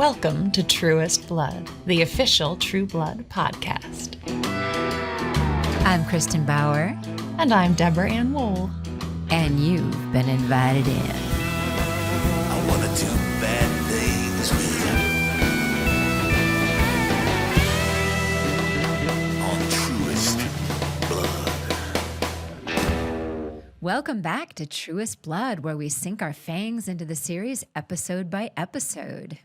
Welcome to Truest Blood, the official True Blood podcast. I'm Kristin Bauer. And I'm Deborah Ann Wool. And you've been invited in. I want to do bad things with you. On Truest Blood. Welcome back to Truest Blood, where we sink our fangs into the series episode by episode.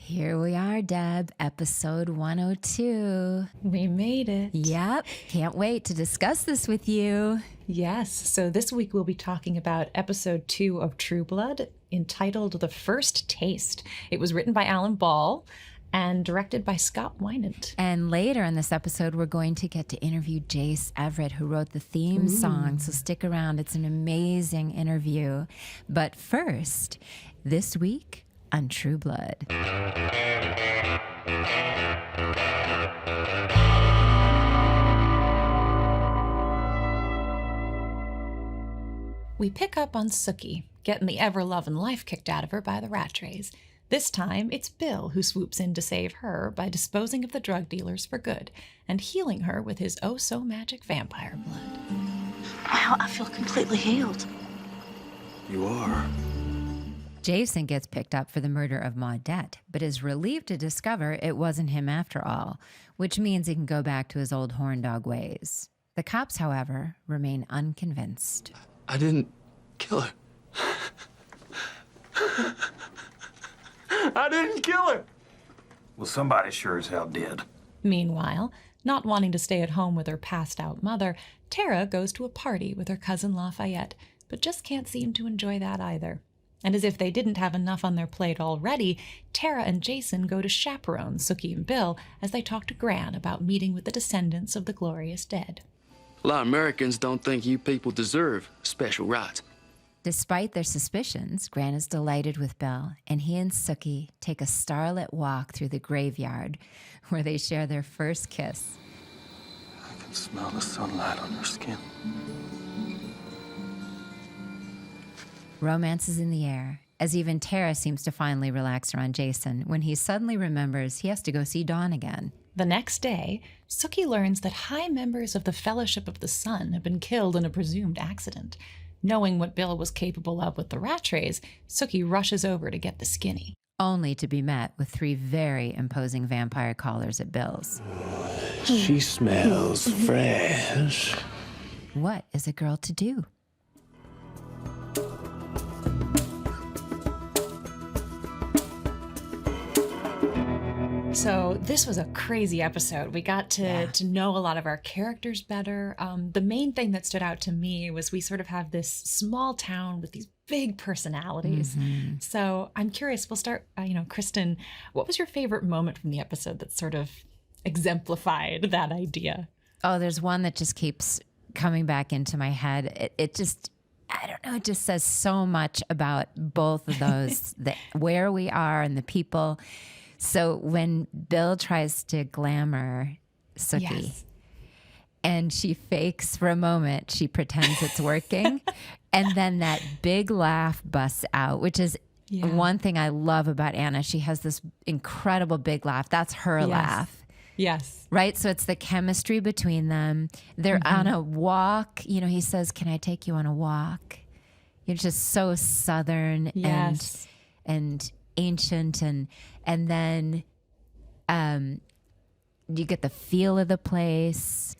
Here we are, Deb, episode 102. We made it. Yep. Can't wait to discuss this with you. Yes. So this week we'll be talking about episode 2 of True Blood, entitled The First Taste. It was written by Alan Ball and directed by Scott Winant. And later in this episode, we're going to get to interview Jace Everett, who wrote the theme song. So stick around. It's an amazing interview. But first, this week on True Blood. We pick up on Sookie, getting the ever-loving life kicked out of her by the Rattrays. This time, it's Bill who swoops in to save her by disposing of the drug dealers for good and healing her with his oh-so-magic vampire blood. Wow, I feel completely healed. You are. Jason gets picked up for the murder of Maudette, but is relieved to discover it wasn't him after all, which means he can go back to his old horn dog ways. The cops, however, remain unconvinced. I didn't kill her. I didn't kill her. Well, somebody sure as hell did. Meanwhile, not wanting to stay at home with her passed-out mother, Tara goes to a party with her cousin Lafayette, but just can't seem to enjoy that either. And as if they didn't have enough on their plate already, Tara and Jason go to chaperone Sookie and Bill as they talk to Gran about meeting with the descendants of the glorious dead. A lot of Americans don't think you people deserve special rights. Despite their suspicions, Gran is delighted with Bill, and he and Sookie take a starlit walk through the graveyard where they share their first kiss. I can smell the sunlight on your skin. Romance is in the air, as even Tara seems to finally relax around Jason when he suddenly remembers he has to go see Dawn again. The next day, Sookie learns that high members of the Fellowship of the Sun have been killed in a presumed accident. Knowing what Bill was capable of with the Rattrays, Sookie rushes over to get the skinny. Only to be met with 3 very imposing vampire collars at Bill's. She smells fresh. What is a girl to do? So this was a crazy episode. We got to know a lot of our characters better. The main thing that stood out to me was we sort of have this small town with these big personalities. Mm-hmm. So I'm curious, we'll start, Kristin, what was your favorite moment from the episode that sort of exemplified that idea? Oh, there's one that just keeps coming back into my head. It just, I don't know, it just says so much about both of those, where we are and the people. So when Bill tries to glamour Sookie, yes, and she fakes for a moment, she pretends it's working, and then that big laugh busts out, which is one thing I love about Anna. She has this incredible big laugh. That's her laugh. Yes. Right? So it's the chemistry between them. They're on a walk. He says, "Can I take you on a walk?" You're just so Southern and ancient, and then you get the feel of the place.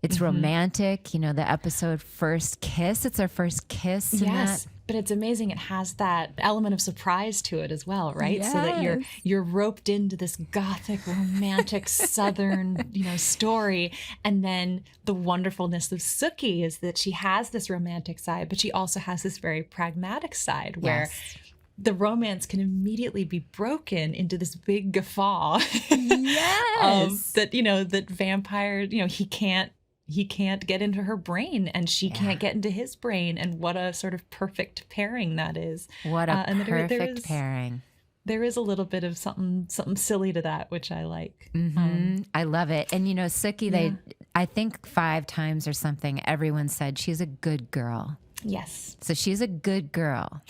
It's romantic, the episode First Kiss. It's our first kiss. Yes, but it's amazing. It has that element of surprise to it as well, right? Yes. So that you're roped into this gothic, romantic, Southern, story, and then the wonderfulness of Sookie is that she has this romantic side, but she also has this very pragmatic side where the romance can immediately be broken into this big guffaw. Yes. That vampire, he can't get into her brain and she can't get into his brain. And what a sort of perfect pairing that is. What a perfect pairing. There is a little bit of something silly to that, which I like. I love it. And Sookie, I think 5 times or something, everyone said she's a good girl. Yes. So she's a good girl.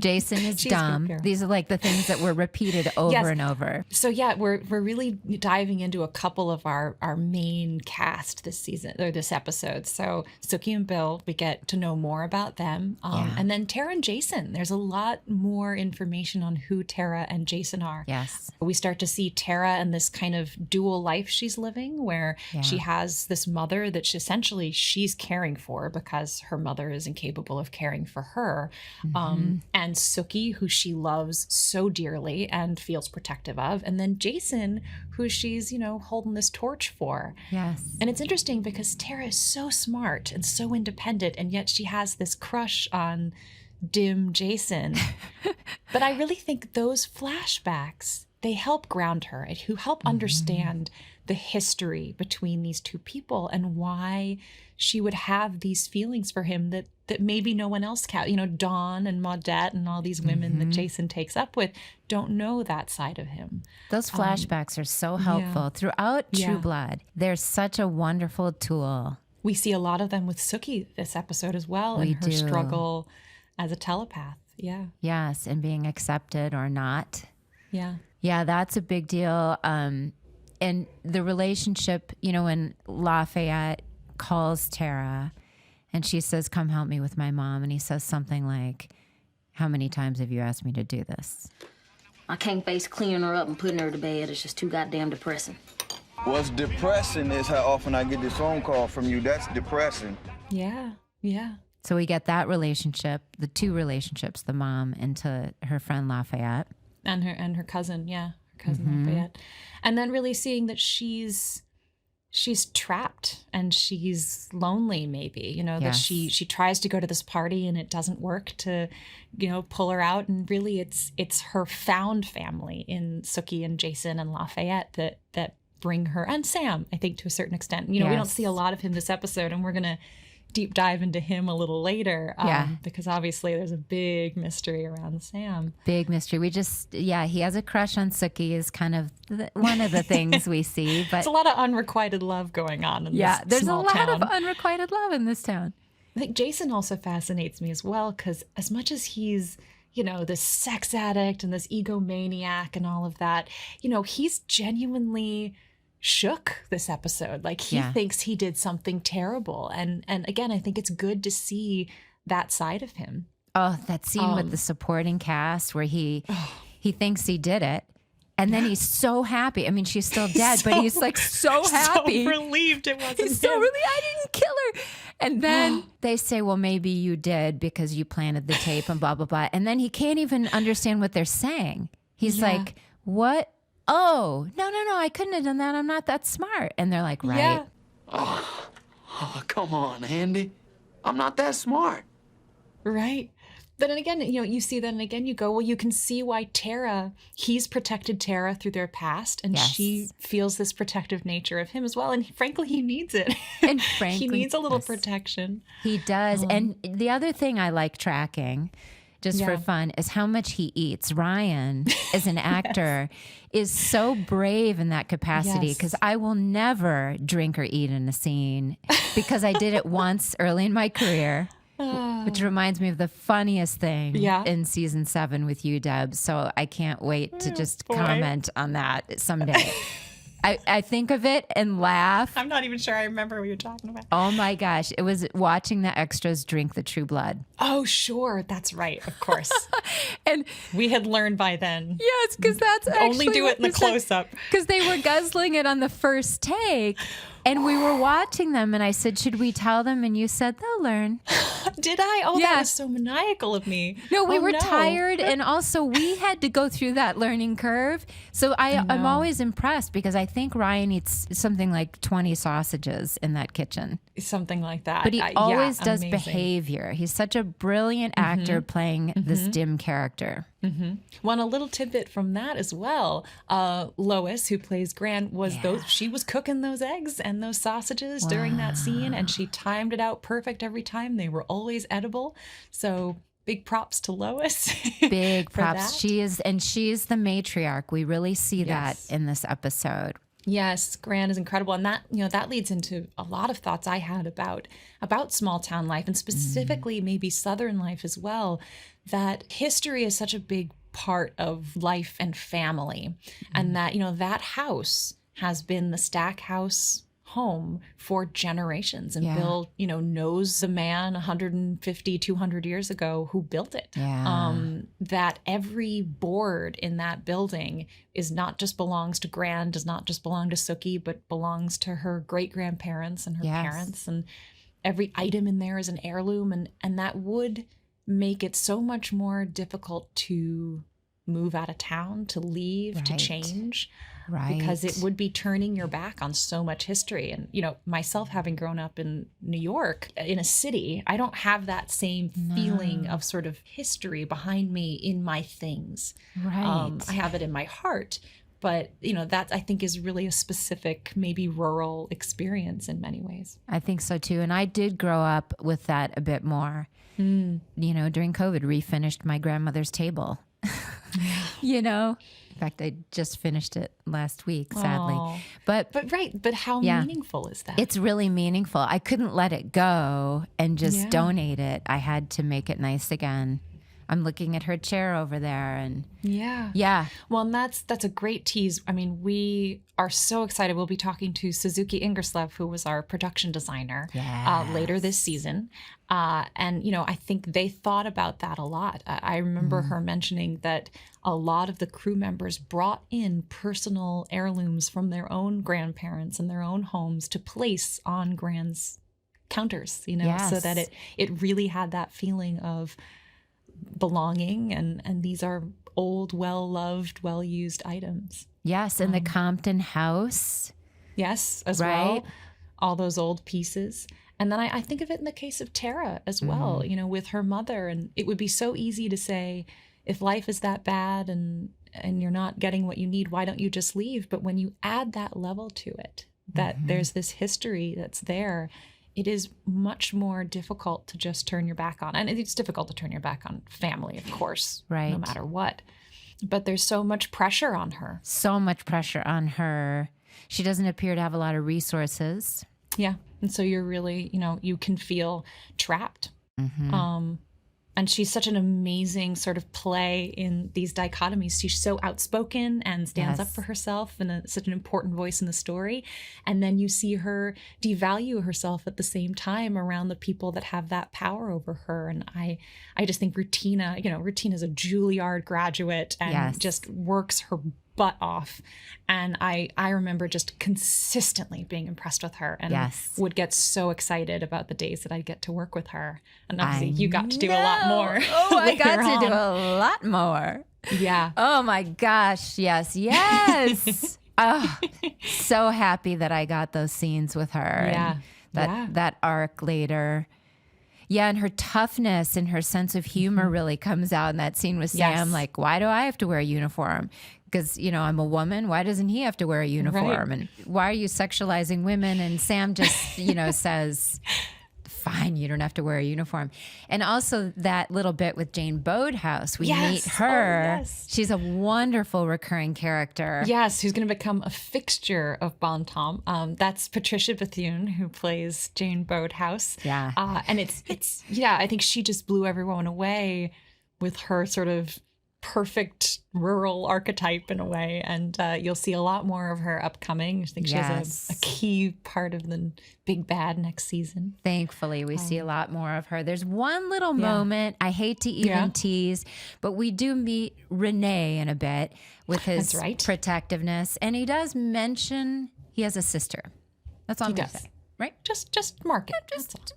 Jason is She's dumb. good. These are like the things that were repeated over Yes. and over. So yeah, we're really diving into a couple of our main cast this season or this episode. So Sookie and Bill, we get to know more about them, and then Tara and Jason. There's a lot more information on who Tara and Jason are. Yes. We start to see Tara and this kind of dual life she's living, where she has this mother that she's caring for because her mother is incapable of caring for her, and Sookie, who she loves so dearly and feels protective of, and then Jason, who she's, holding this torch for. Yes. And it's interesting because Tara is so smart and so independent, and yet she has this crush on dim Jason. But I really think those flashbacks, they help ground her, who help understand the history between these two people and why she would have these feelings for him that maybe no one else can. Dawn and Maudette and all these women that Jason takes up with don't know that side of him. Those flashbacks are so helpful throughout True Blood. They're such a wonderful tool. We see a lot of them with Sookie this episode as well, and her struggle as a telepath. Yeah. Yes, and being accepted or not. Yeah. Yeah, that's a big deal. And the relationship, when Lafayette calls Tara and she says, "Come help me with my mom," and he says something like, "How many times have you asked me to do this?" I can't face cleaning her up and putting her to bed. It's just too goddamn depressing. What's depressing is how often I get this phone call from you. That's depressing. Yeah. Yeah. So we get that relationship, the two relationships, the mom and to her friend Lafayette. And her cousin, her cousin Lafayette. And then really seeing that she's trapped and she's lonely, maybe, that she tries to go to this party and it doesn't work to, pull her out. And really it's her found family in Sookie and Jason and Lafayette that bring her, and Sam, I think, to a certain extent. We don't see a lot of him this episode, and we're going to deep dive into him a little later, because obviously there's a big mystery around Sam. Big mystery. We just, he has a crush on Sookie is kind of one of the things we see. But it's a lot of unrequited love going on in this there's small a lot town. of unrequited love in this town. I think Jason also fascinates me as well, because as much as he's, this sex addict and this egomaniac and all of that, he's genuinely shook this episode. Like he thinks he did something terrible. And again, I think it's good to see that side of him. Oh, that scene with the supporting cast where he thinks he did it. And then he's so happy. I mean, she's still dead, but he's like so happy. So relieved it wasn't He's so him. relieved I didn't kill her. And then they say, well, maybe you did because you planted the tape and blah, blah, blah. And then he can't even understand what they're saying. He's like, what? Oh, no, I couldn't have done that. I'm not that smart. And they're like, right. Yeah. Oh, come on, Andy. I'm not that smart. Right. But then again, you see that, and again, you go, well, you can see why he's protected Tara through their past, and she feels this protective nature of him as well. And frankly, he needs it. And frankly, he needs a little protection. He does. And the other thing I like tracking, just for fun, is how much he eats. Ryan, as an actor, is so brave in that capacity, because I will never drink or eat in a scene, because I did it once early in my career. Which reminds me of the funniest thing in season 7 with you, Deb. So I can't wait to just comment on that someday. I think of it and laugh. I'm not even sure I remember what you're talking about. Oh my gosh. It was watching the extras drink the True Blood. Oh, sure. That's right. Of course. And we had learned by then. Yes, because that's actually only do it in the close-up. Because they were guzzling it on the first take. And we were watching them, and I said, should we tell them? And you said, they'll learn. Did I? Oh, that was so maniacal of me. No, we were tired, and also we had to go through that learning curve. So I'm always impressed, because I think Ryan eats something like 20 sausages in that kitchen. Something like that. But he always does behavior. He's such a brilliant actor playing this dim character. Well, and a little tidbit from that as well. Lois, who plays Gran, she was cooking those eggs and those sausages during that scene, and she timed it out perfect every time. They were always edible. So big props to Lois. Big props. That. She's the matriarch. We really see that in this episode. Yes, Grand is incredible. And that, that leads into a lot of thoughts I had about small town life, and specifically maybe Southern life as well, that history is such a big part of life and family. And that, that house has been the Stackhouse home for generations, and Bill, knows the man 150, 200 years ago who built it. That every board in that building is not just belongs to Grand, does not just belong to Sookie, but belongs to her great-grandparents and her parents. And every item in there is an heirloom, and that would make it so much more difficult to move out of town, to leave, to change. Right. Because it would be turning your back on so much history. And, myself having grown up in New York, in a city, I don't have that same feeling of sort of history behind me in my things. Right. I have it in my heart. But, that I think is really a specific, maybe rural experience in many ways. I think so too. And I did grow up with that a bit more. During COVID, refinished my grandmother's table. In fact, I just finished it last week, sadly. Aww. But how meaningful is that? It's really meaningful. I couldn't let it go and just donate it. I had to make it nice again. I'm looking at her chair over there, and well, and that's a great tease. I mean, we are so excited. We'll be talking to Suzuki Ingerslev, who was our production designer, later this season. And I think they thought about that a lot. I remember her mentioning that a lot of the crew members brought in personal heirlooms from their own grandparents and their own homes to place on Grand's counters, so that it really had that feeling of belonging, and these are old, well-loved, well-used items. Yes, and the Compton house. Yes, as well. All those old pieces. And then I think of it in the case of Tara as well, with her mother. And it would be so easy to say, if life is that bad and you're not getting what you need, why don't you just leave? But when you add that level to it, that there's this history that's there, it is much more difficult to just turn your back on. And it's difficult to turn your back on family, of course, no matter what. But there's so much pressure on her. So much pressure on her. She doesn't appear to have a lot of resources. Yeah. And so you're really, you can feel trapped. And she's such an amazing sort of play in these dichotomies. She's so outspoken and stands up for herself, and such an important voice in the story. And then you see her devalue herself at the same time around the people that have that power over her. And I just think Rutina's a Juilliard graduate and just works her butt off. And I remember just consistently being impressed with her, and would get so excited about the days that I'd get to work with her. And obviously you got to do a lot more. Oh, I got to do a lot more. Yeah. Oh my gosh. Yes. Oh, so happy that I got those scenes with her. Yeah. And that arc later. Yeah, and her toughness and her sense of humor really comes out in that scene with Sam. Like, why do I have to wear a uniform? Because, I'm a woman. Why doesn't he have to wear a uniform? And why are you sexualizing women? And Sam just, says, fine, you don't have to wear a uniform. And also that little bit with Jane Bodehouse. We meet her. Oh, yes. She's a wonderful recurring character. Yes, who's going to become a fixture of Bon Temps. That's Patricia Bethune, who plays Jane Bodehouse. Yeah. And it's I think she just blew everyone away with her sort of perfect rural archetype in a way, and you'll see a lot more of her upcoming. I think she has a key part of the big bad next season. Thankfully, we see a lot more of her. There's one little moment, I hate to even tease, but we do meet Renee in a bit with his protectiveness, and he does mention he has a sister. That's all I'm going to say. Right? Just mark it.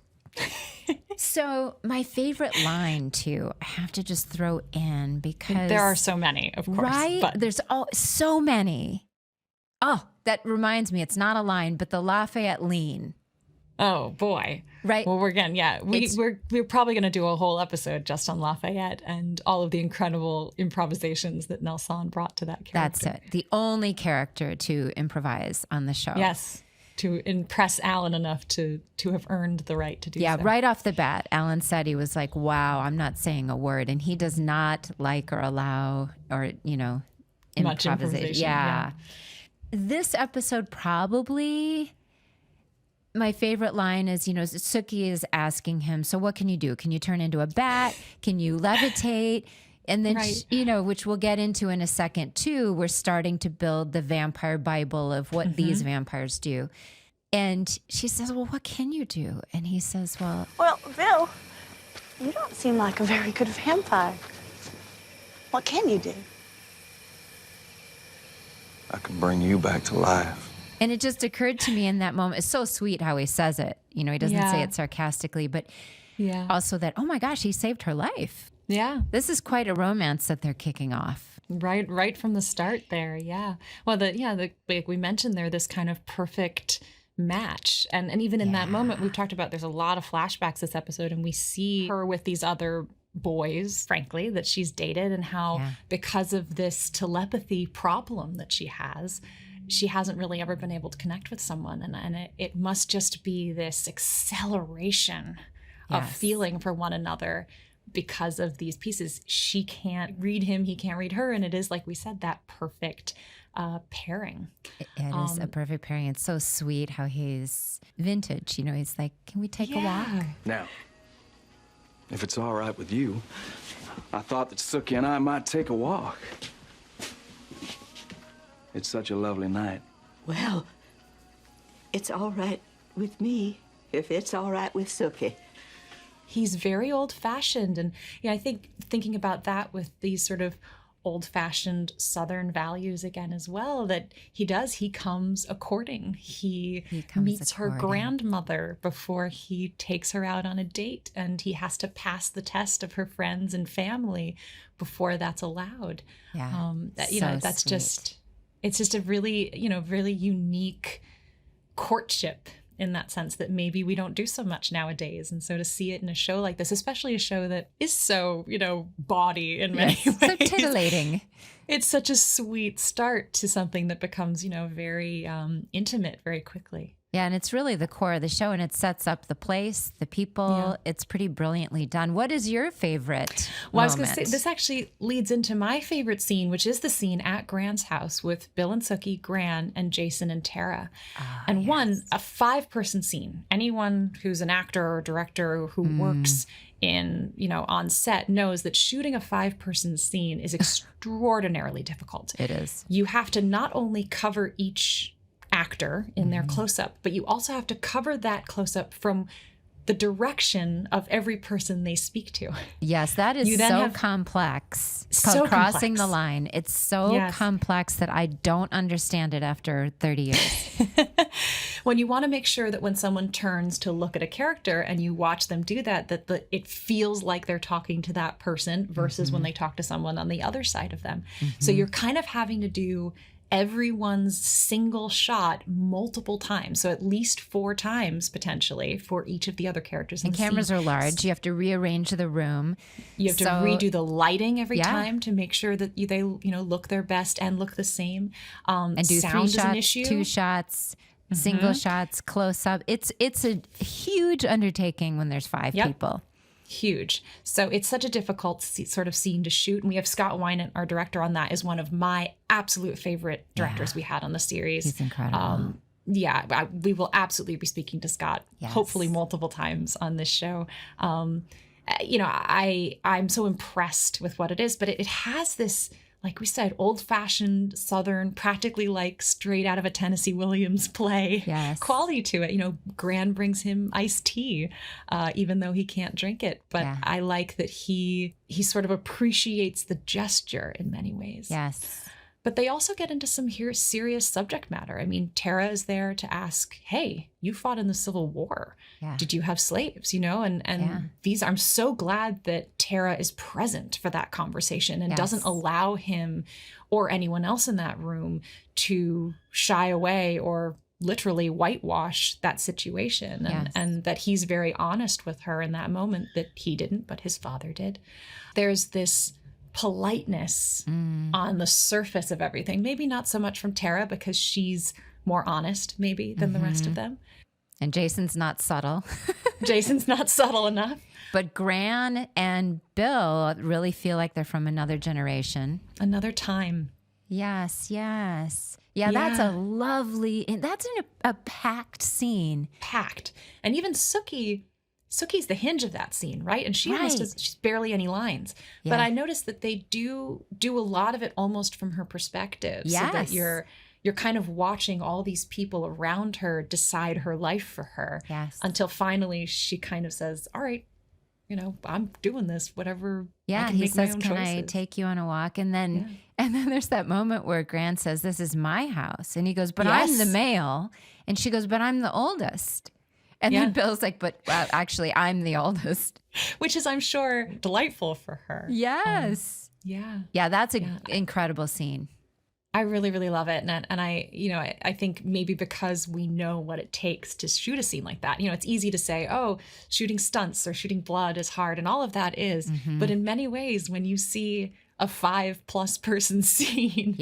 So my favorite line too, I have to just throw in because there are so many, of course. Right? But there's so many. Oh, that reminds me, it's not a line, but the Lafayette lean. Oh boy. Right. Well, we're probably going to do a whole episode just on Lafayette and all of the incredible improvisations that Nelson brought to that character. That's it. The only character to improvise on the show. Yes. To impress Alan enough to have earned the right to do so. Yeah, right off the bat, Alan said he was like, wow, I'm not saying a word. And he does not like or allow or, much improvisation. Yeah. This episode probably, my favorite line is, Sookie is asking him, so what can you do? Can you turn into a bat? Can you levitate? And then, Right. which we'll get into in a second too, we're starting to build the vampire Bible of what these vampires do. And she says, well, what can you do? And he says, well, Bill, you don't seem like a very good vampire. What can you do? I can bring you back to life. and it just occurred to me in that moment, it's so sweet how he says it. He doesn't say it sarcastically, but also that, oh my gosh, he saved her life. Yeah. This is quite a romance that they're kicking off. Right from the start there. Yeah. Well, like we mentioned there, this kind of perfect match. And even in that moment, we've talked about, there's a lot of flashbacks this episode, and we see her with these other boys, frankly, that she's dated, and how because of this telepathy problem that she hasn't really ever been able to connect with someone. And it must just be this acceleration of feeling for one another because of these pieces. She can't read him, he can't read her. And it is, like we said, that perfect pairing. It is a perfect pairing. It's so sweet how he's vintage. He's like, can we take a walk? Now, if it's all right with you, I thought that Sookie and I might take a walk. It's such a lovely night. Well, it's all right with me if it's all right with Sookie. He's very old-fashioned. And I think thinking about that with these sort of old-fashioned Southern values again as well, that he comes a courting. He meets her grandmother before he takes her out on a date, and he has to pass the test of her friends and family before that's allowed. Yeah. That's sweet. It's just a really, really unique courtship in that sense that maybe we don't do so much nowadays. And so to see it in a show like this, especially a show that is so, bawdy in many ways. So titillating. It's such a sweet start to something that becomes, very intimate very quickly. Yeah, and it's really the core of the show, and it sets up the place, the people. Yeah. It's pretty brilliantly done. What is your favorite Well, moment? I was going to say, this actually leads into my favorite scene, which is the scene at Gran's house with Bill and Sookie, Gran, and Jason and Tara. A 5-person scene. Anyone who's an actor or director who works in, on set knows that shooting a 5-person scene is extraordinarily difficult. It is. You have to not only cover each actor in their close-up, but you also have to cover that close-up from the direction of every person they speak to. Yes, that is complex. It's called crossing the line. It's so complex that I don't understand it after 30 years. When you want to make sure that when someone turns to look at a character and you watch them do that, it feels like they're talking to that person versus when they talk to someone on the other side of them. So you're kind of having to do everyone's single shot multiple times. So at least 4 times potentially for each of the other characters. And cameras are large. You have to rearrange the room. You have to redo the lighting every time to make sure that they look their best and look the same. And do sound 3 is an shots, issue. 2 shots, single shots, close up. It's a huge undertaking when there's 5 people. Huge. So it's such a difficult sort of scene to shoot. And we have Scott Winant, our director on that, is one of my absolute favorite directors we had on the series. He's incredible. We will absolutely be speaking to Scott, hopefully multiple times on this show. I'm so impressed with what it is, but it has this, like we said, old-fashioned Southern, practically like straight out of a Tennessee Williams play quality to it. Gran brings him iced tea, even though he can't drink it. But I like that he sort of appreciates the gesture in many ways. Yes. But they also get into some serious subject matter. I mean, Tara is there to ask, hey, you fought in the Civil War. Yeah. Did you have slaves? And these, I'm so glad that Tara is present for that conversation and doesn't allow him or anyone else in that room to shy away or literally whitewash that situation. And that he's very honest with her in that moment, that he didn't, but his father did. There's this politeness on the surface of everything. Maybe not so much from Tara because she's more honest maybe than the rest of them. And Jason's not subtle. Jason's not subtle enough. But Gran and Bill really feel like they're from another generation. Another time. Yes. Yeah, that's a lovely, that's a packed scene. Packed. And even Sookie's the hinge of that scene, right? And she almost has, she's barely any lines. Yeah. But I noticed that they do a lot of it almost from her perspective. Yes. So that you're kind of watching all these people around her decide her life for her. Yes. Until finally she kind of says, all right, I'm doing this, whatever. Yeah, he says, can I take you on a walk? And then there's that moment where Grant says, this is my house. And he goes, but I'm the male. And she goes, but I'm the oldest. And then Bill's like, but actually, I'm the oldest. Which is, I'm sure, delightful for her. Yes. Yeah, that's an incredible scene. I really, really love it. And I think maybe because we know what it takes to shoot a scene like that, it's easy to say, oh, shooting stunts or shooting blood is hard. And all of that is. Mm-hmm. But in many ways, when you see a 5+ person scene,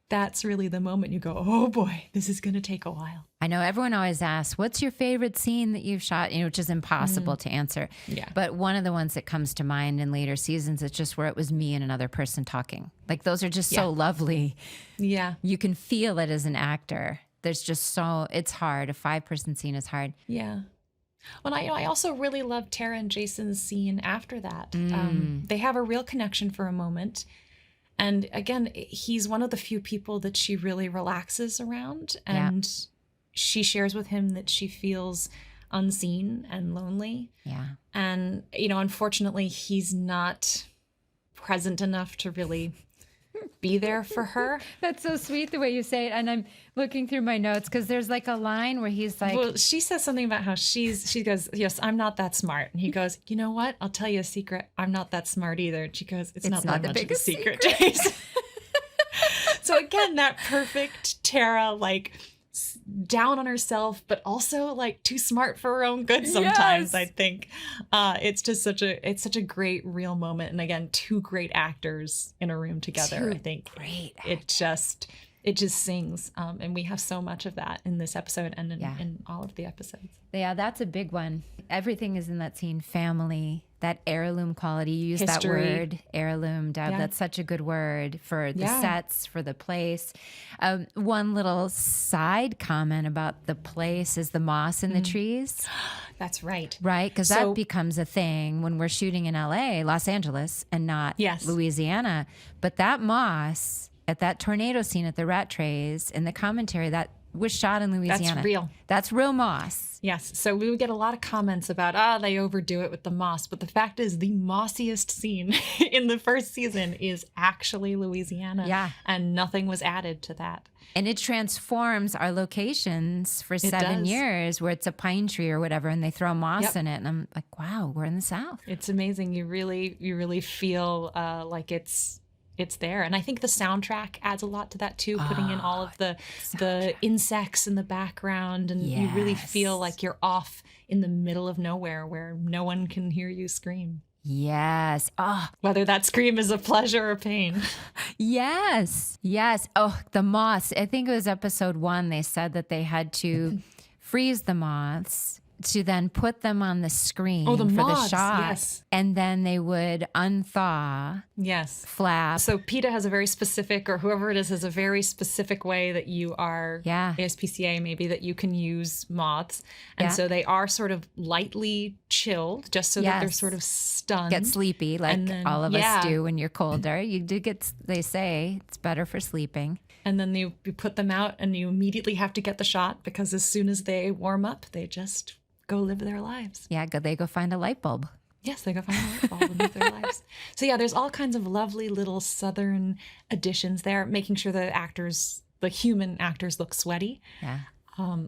that's really the moment you go, oh boy, this is going to take a while. I know everyone always asks, what's your favorite scene that you've shot? Which is impossible to answer. Yeah. But one of the ones that comes to mind in later seasons is just where it was me and another person talking. Like those are just so lovely. Yeah. You can feel it as an actor. There's just it's hard. A 5-person scene is hard. Yeah. Well, I also really love Tara and Jason's scene after that. They have a real connection for a moment. And again, he's one of the few people that she really relaxes around. And she shares with him that she feels unseen and lonely. Yeah. And, unfortunately, he's not present enough to really be there for her. That's so sweet the way you say it. And I'm looking through my notes because there's like a line where he's like... Well, she says something about how she goes, yes, I'm not that smart. And he goes, you know what? I'll tell you a secret. I'm not that smart either. And she goes, it's not that much of a secret, Jace. So again, that perfect Tara, like down on herself, but also like too smart for her own good sometimes. I think it's just such a great real moment. And again, 2 great actors in a room together. I think great it just sings. And we have so much of that in this episode and in all of the episodes. Yeah, that's a big one. Everything is in that scene. Family, that heirloom quality. You use that word, heirloom, Deb. Yeah. That's such a good word for the sets, for the place. One little side comment about the place is the moss in the trees. That's right. Right? Because that becomes a thing when we're shooting in LA, Los Angeles, and not Louisiana. But that moss at that tornado scene at the rat trays in the commentary, that was shot in Louisiana. That's real. That's real moss. Yes. So we would get a lot of comments about, they overdo it with the moss. But the fact is the mossiest scene in the first season is actually Louisiana. Yeah. And nothing was added to that. And it transforms our locations for 7 years where it's a pine tree or whatever and they throw moss in it. And I'm like, wow, we're in the South. It's amazing. You really feel like it's there. And I think the soundtrack adds a lot to that too, putting in all of the insects in the background, and you really feel like you're off in the middle of nowhere where no one can hear you scream. Yes. Oh. Whether that scream is a pleasure or pain. Yes. Oh, the moths. I think it was episode 1. They said that they had to freeze the moths to then put them on the screen for the shot. Yes. And then they would unthaw. Yes. Flap. So PETA has a very specific, or whoever it is, has a very specific way that you are, ASPCA maybe, that you can use moths. And so they are sort of lightly chilled just so that they're sort of stunned. Get sleepy like all of us do when you're colder. You do get, they say, it's better for sleeping. And then you put them out and you immediately have to get the shot because as soon as they warm up, they just go live their lives. Yeah, they go find a light bulb. Yes, they go find a light bulb and live their lives. So yeah, there's all kinds of lovely little Southern additions there, making sure the human actors look sweaty. Yeah.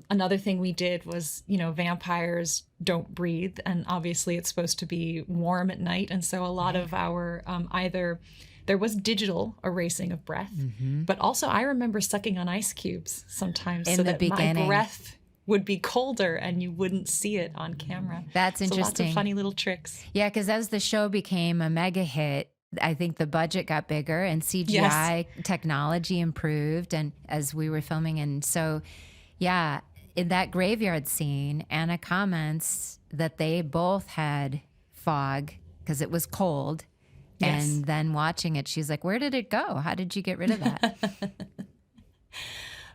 Another thing we did was, vampires don't breathe, and obviously it's supposed to be warm at night, and so a lot of our either there was digital erasing of breath, but also I remember sucking on ice cubes sometimes so that my breath would be colder and you wouldn't see it on camera. That's interesting. Lots of funny little tricks. Yeah, because as the show became a mega hit, I think the budget got bigger and CGI technology improved, and as we were filming. And so, in that graveyard scene, Anna comments that they both had fog because it was cold. Yes. And then watching it, she's like, where did it go? How did you get rid of that?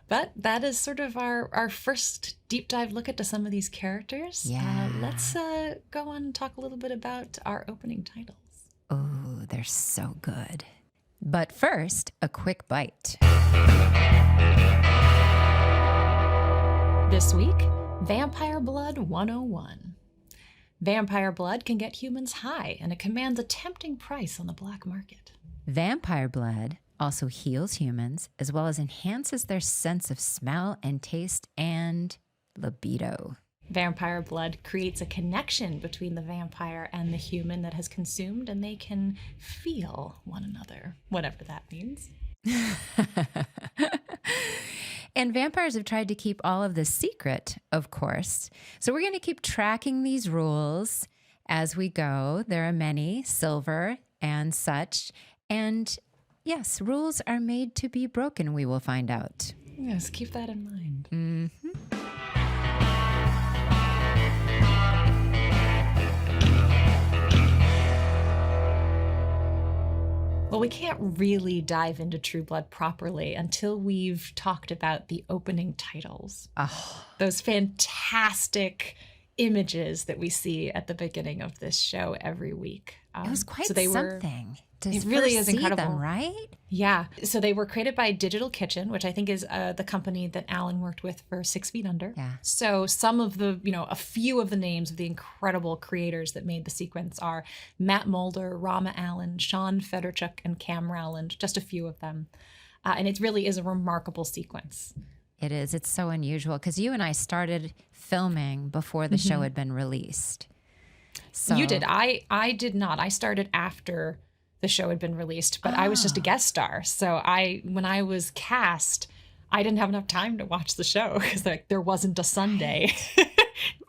But that is sort of our first deep dive look into some of these characters. Yeah. Let's go on and talk a little bit about our opening titles. Oh, they're so good. But first, a quick bite. This week, Vampire Blood 101. Vampire blood can get humans high, and it commands a tempting price on the black market. Vampire blood also heals humans, as well as enhances their sense of smell and taste and libido. Vampire blood creates a connection between the vampire and the human that has consumed, and they can feel one another, whatever that means. And vampires have tried to keep all of this secret, of course. So we're going to keep tracking these rules as we go. There are many, silver and such. And yes, rules are made to be broken, we will find out. Yes, keep that in mind. Mm-hmm. Well, we can't really dive into True Blood properly until we've talked about the opening titles. Oh. Those fantastic images that we see at the beginning of this show every week. It was quite something. It really is incredible, them, right? Yeah. So they were created by Digital Kitchen, which I think is the company that Alan worked with for 6 Feet Under. Yeah. So some of the, a few of the names of the incredible creators that made the sequence are Matt Mulder, Rama Allen, Sean Federchuk, and Cam Rowland, just a few of them. And it really is a remarkable sequence. It is. It's so unusual because you and I started filming before the show had been released. So You did. I did not. I started after the show had been released, but I was just a guest star. So when I was cast, I didn't have enough time to watch the show because there wasn't a Sunday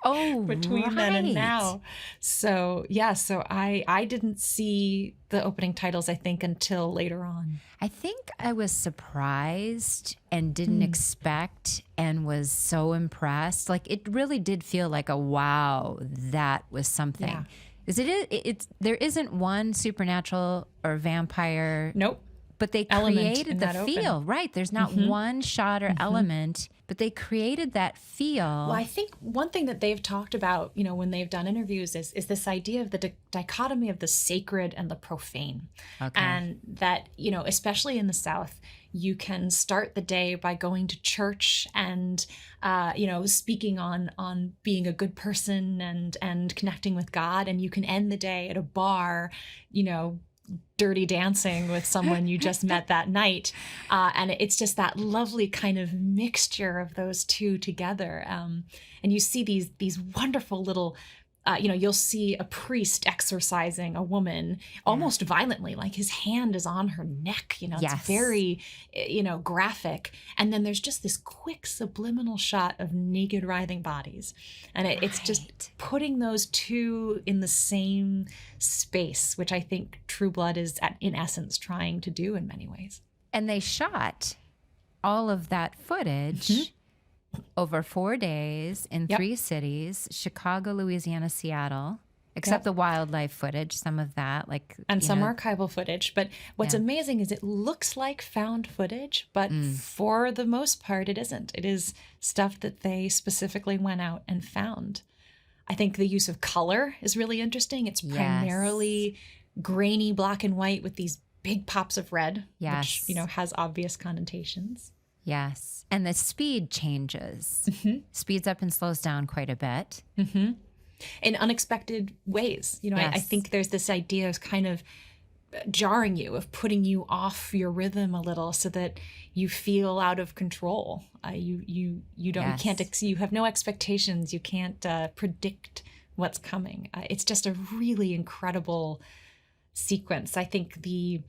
between then and now. So yeah, so I didn't see the opening titles, I think, until later on. I think I was surprised and didn't expect and was so impressed. Like it really did feel like a wow, that was something. Yeah. There isn't one supernatural or vampire. Nope. But they created the feel, right? There's not one shot or element, but they created that feel. Well, I think one thing that they've talked about, when they've done interviews is this idea of the dichotomy of the sacred and the profane. Okay. And that, especially in the South, you can start the day by going to church and, speaking on being a good person and connecting with God. And you can end the day at a bar, dirty dancing with someone you just met that night. And it's just that lovely kind of mixture of those two together. And you see these wonderful little, you'll see a priest exorcising a woman almost violently, like his hand is on her neck, it's very, graphic. And then there's just this quick subliminal shot of naked writhing bodies. And it's just putting those two in the same space, which I think True Blood is in essence trying to do in many ways. And they shot all of that footage over 4 days in 3 cities: Chicago, Louisiana, Seattle, except the wildlife footage, some of that, and some archival footage. But what's amazing is it looks like found footage, but for the most part, it isn't. It is stuff that they specifically went out and found. I think the use of color is really interesting. It's primarily grainy black and white with these big pops of red, which, has obvious connotations. Yes. And the speed changes. Speeds up and slows down quite a bit. In unexpected ways. I think there's this idea of kind of jarring you, of putting you off your rhythm a little so that you feel out of control. You have no expectations. You can't predict what's coming. It's just a really incredible sequence. I think the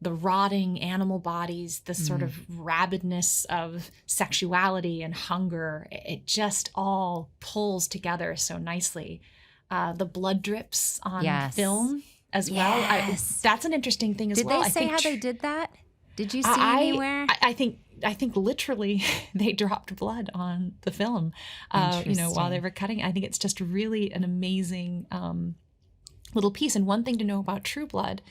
rotting animal bodies, the sort of rabidness of sexuality and hunger, it just all pulls together so nicely. The blood drips on film as well. That's an interesting thing as well. Did they say how they did that? Did you see anywhere? I think literally they dropped blood on the film, while they were cutting. I think it's just really an amazing little piece. And one thing to know about True Blood,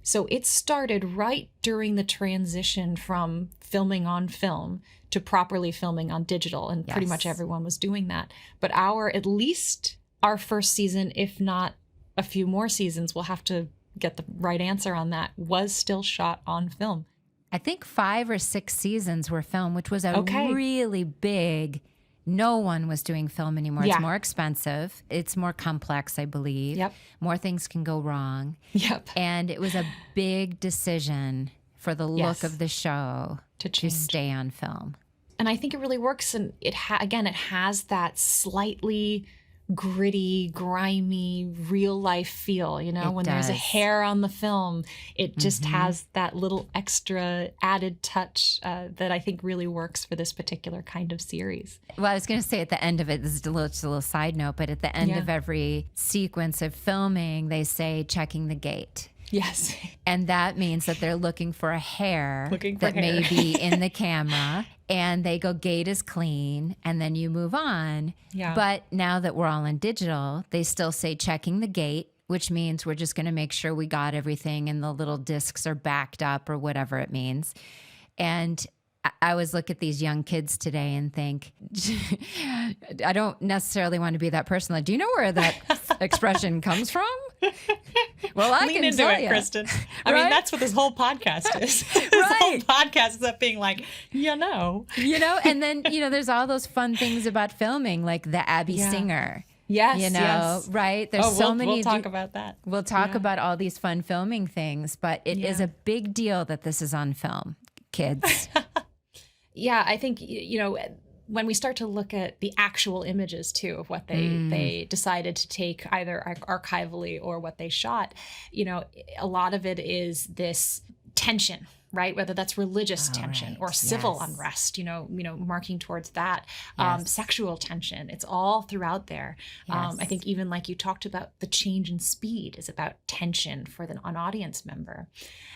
So it started right during the transition from filming on film to properly filming on digital, and pretty much everyone was doing that. But at least our first season, if not a few more seasons, we'll have to get the right answer on that, was still shot on film. I think 5 or 6 seasons were filmed, which was a really big. No one was doing film anymore. Yeah. It's more expensive. It's more complex, I believe. Yep. More things can go wrong. Yep. And it was a big decision for the look of the show to stay on film. And I think it really works. And it has that slightly gritty, grimy, real life feel, you know, when there's a hair on the film, it just has that little extra added touch that I think really works for this particular kind of series. Well, I was going to say at the end of it, this is just a little side note, but at the end of every sequence of filming, they say checking the gate. Yes. And that means that they're looking for a hair may be in the camera, and they go, gate is clean, and then you move on. Yeah. But now that we're all in digital, they still say checking the gate, which means we're just going to make sure we got everything and the little discs are backed up or whatever it means. And I always look at these young kids today and think, I don't necessarily want to be that person. Like, do you know where that expression comes from? Well, I Lean can into tell it, you. Kristen. I mean, that's what this whole podcast is. This whole podcast is up being like, you know, and then, there's all those fun things about filming, like the Abby Singer. Yes, right? There's so many. We'll talk about that. We'll talk about all these fun filming things, but it is a big deal that this is on film, kids. Yeah, I think, when we start to look at the actual images too of what they decided to take either archivally or what they shot, a lot of it is this tension, right? Whether that's religious tension or civil unrest, marking towards that, sexual tension. It's all throughout there. I think even like you talked about, the change in speed is about tension for an audience member.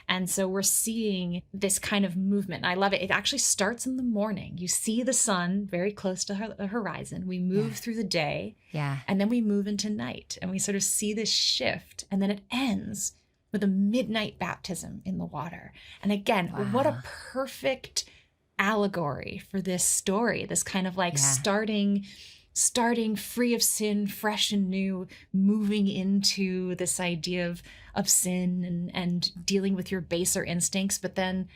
And so we're seeing this kind of movement. And I love it. It actually starts in the morning. You see the sun very close to the horizon. We move through the day, and then we move into night. And we sort of see this shift. And then it ends with a midnight baptism in the water. And again, what a perfect allegory for this story, this kind of like starting free of sin, fresh and new, moving into this idea of sin and dealing with your baser instincts, but then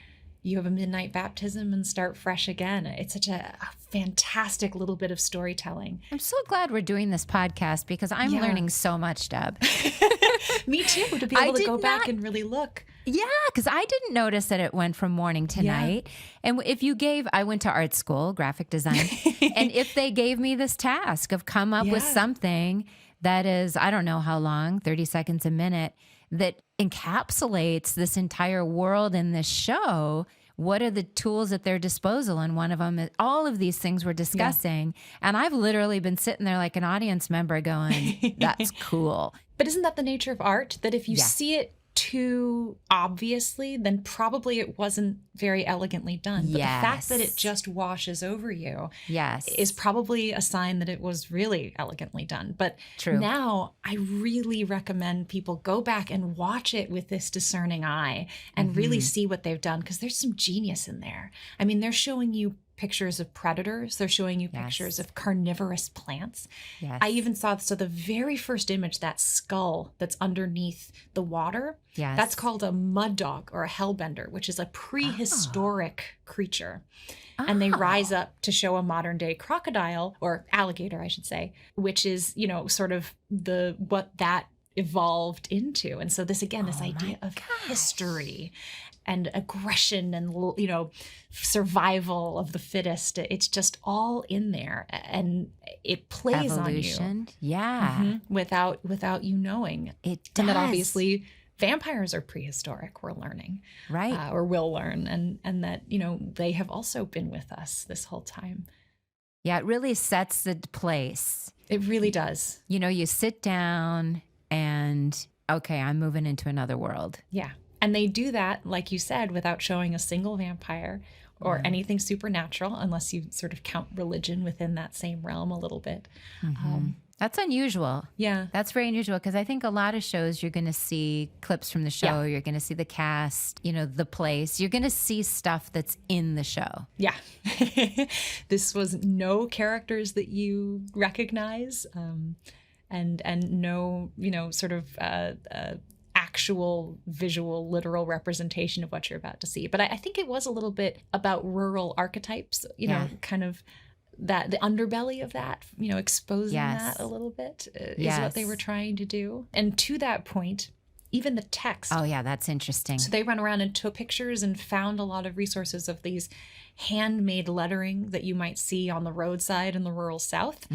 you have a midnight baptism and start fresh again. It's such a fantastic little bit of storytelling. I'm so glad we're doing this podcast because I'm learning so much, Deb. Me too, to be able to go back and really look. Yeah, because I didn't notice that it went from morning to night. And if I went to art school, graphic design, and if they gave me this task of come up with something that is, I don't know how long, 30 seconds a minute, that encapsulates this entire world in this show, what are the tools at their disposal? And one of them is all of these things we're discussing. And I've literally been sitting there like an audience member going, that's cool. But isn't that the nature of art? That if you see it too obviously, then probably it wasn't very elegantly done. But the fact that it just washes over you is probably a sign that it was really elegantly done. But now I really recommend people go back and watch it with this discerning eye and really see what they've done, because there's some genius in there. I mean, they're showing you pictures of predators. They're showing you pictures of carnivorous plants. I even saw, the very first image, that skull that's underneath the water, that's called a mud dog or a hellbender, which is a prehistoric creature. And they rise up to show a modern day crocodile, or alligator, I should say, which is, sort of what that evolved into. And so this, again, this idea of history and aggression and, survival of the fittest. It's just all in there, and it plays Evolution. on you. Without you knowing. It does. And that obviously vampires are prehistoric, we're learning. Right. Or will learn. And that, they have also been with us this whole time. Yeah, it really sets the place. It really does. You sit down and, okay, I'm moving into another world. Yeah. And they do that, like you said, without showing a single vampire or anything supernatural, unless you sort of count religion within that same realm a little bit. That's unusual. Yeah. That's very unusual because I think a lot of shows you're going to see clips from the show. Yeah. You're going to see the cast, the place. You're going to see stuff that's in the show. Yeah. This was no characters that you recognize, and no, sort of actual visual, literal representation of what you're about to see. But I think it was a little bit about rural archetypes, kind of that the underbelly of that, exposing that a little bit is what they were trying to do. And to that point, even the text. Oh, yeah, that's interesting. So they ran around and took pictures and found a lot of resources of these handmade lettering that you might see on the roadside in the rural South,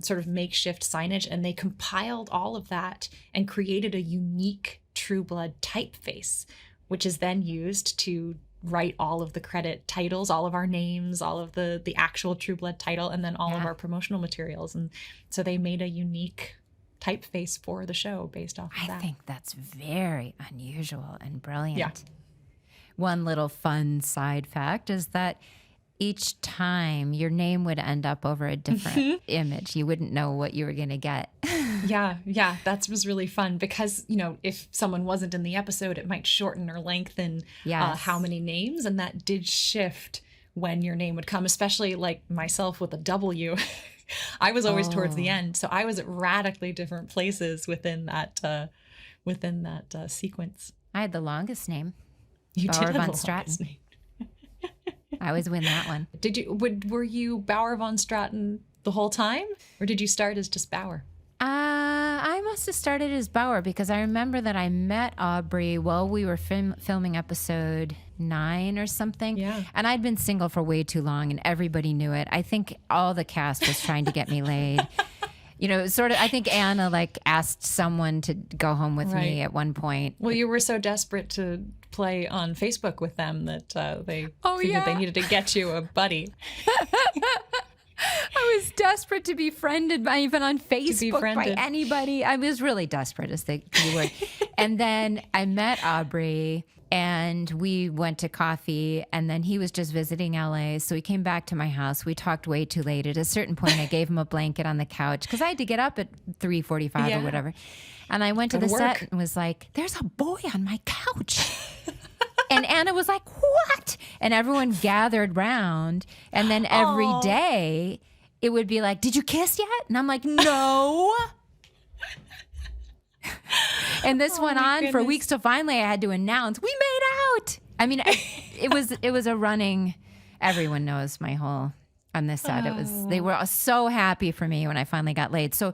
sort of makeshift signage. And they compiled all of that and created a unique True Blood typeface, which is then used to write all of the credit titles, all of our names, all of the actual True Blood title, and then all of our promotional materials. And so they made a unique typeface for the show based off of that. I think that's very unusual and brilliant. Yeah. One little fun side fact is that each time your name would end up over a different image. You wouldn't know what you were going to get. Yeah, that was really fun because, if someone wasn't in the episode, it might shorten or lengthen how many names. And that did shift when your name would come, especially like myself with a W. I was always towards the end. So I was at radically different places within that sequence. I had the longest name. You Bauer did have von the Straten. longest name. I always win that one. Were you Bauer von Straten the whole time? Or did you start as just Bauer? I must have started as Bauer because I remember that I met Aubrey while we were filming episode 9 or something. Yeah. And I'd been single for way too long and everybody knew it. I think all the cast was trying to get me laid. I think Anna asked someone to go home with me at one point. Well, you were so desperate to play on Facebook with them that they figured they needed to get you a buddy. I was desperate to be friended even on Facebook by anybody. I was really desperate, as the word. And then I met Aubrey and we went to coffee, and then he was just visiting LA. So he came back to my house. We talked way too late. At a certain point, I gave him a blanket on the couch because I had to get up at 3:45 or whatever. And I went to the set and was like, there's a boy on my couch. And Anna was like, what? And everyone gathered round. And then every day it would be like, did you kiss yet? And I'm like, no. And this went on for weeks. So finally I had to announce, we made out. I mean, it was a running, everyone knows my whole, on this set. They were so happy for me when I finally got laid. So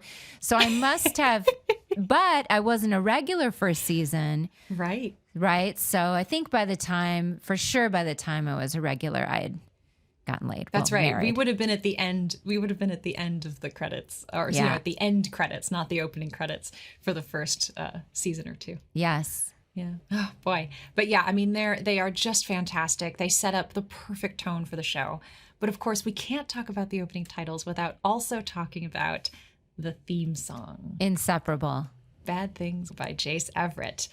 I must have, but I wasn't a regular first season. Right. Right. So I think by the time I was a regular, I had gotten laid. That's right. Married. We would have been at the end. We would have been at the end of the credits, or at the end credits, not the opening credits for the first season or two. Yes. Yeah. Oh boy. But yeah, I mean, they are just fantastic. They set up the perfect tone for the show. But of course, we can't talk about the opening titles without also talking about the theme song. Inseparable. Bad Things by Jace Everett,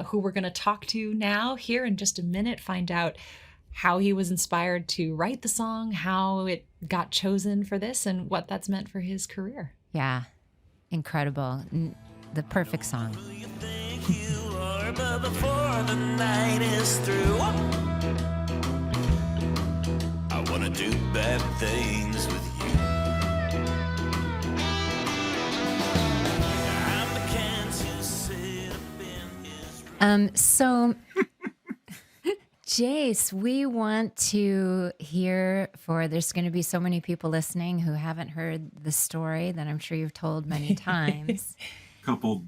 who we're going to talk to now here in just a minute, find out how he was inspired to write the song, how it got chosen for this, and what that's meant for his career. Yeah. Incredible. The perfect song. You think you are, but before the night is through, I wanna do bad things with you. I'm the can to sit up in his So, Jace, we want to hear there's going to be so many people listening who haven't heard the story that I'm sure you've told many times. Couple.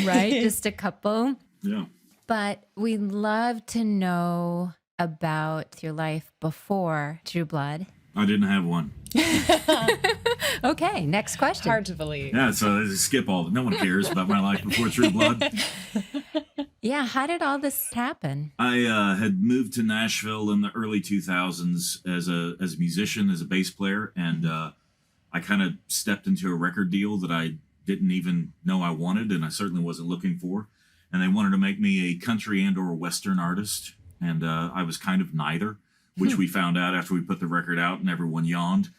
Right? Just a couple. Yeah. But we'd love to know about your life before True Blood. I didn't have one. Okay, next question. Hard to believe. Yeah, so skip all. No one cares about my life before True Blood. Yeah, how did all this happen? I had moved to Nashville in the early 2000s as a musician, as a bass player, and I kind of stepped into a record deal that I didn't even know I wanted, and I certainly wasn't looking for. And they wanted to make me a country and or Western artist, and I was kind of neither, which we found out after we put the record out and everyone yawned.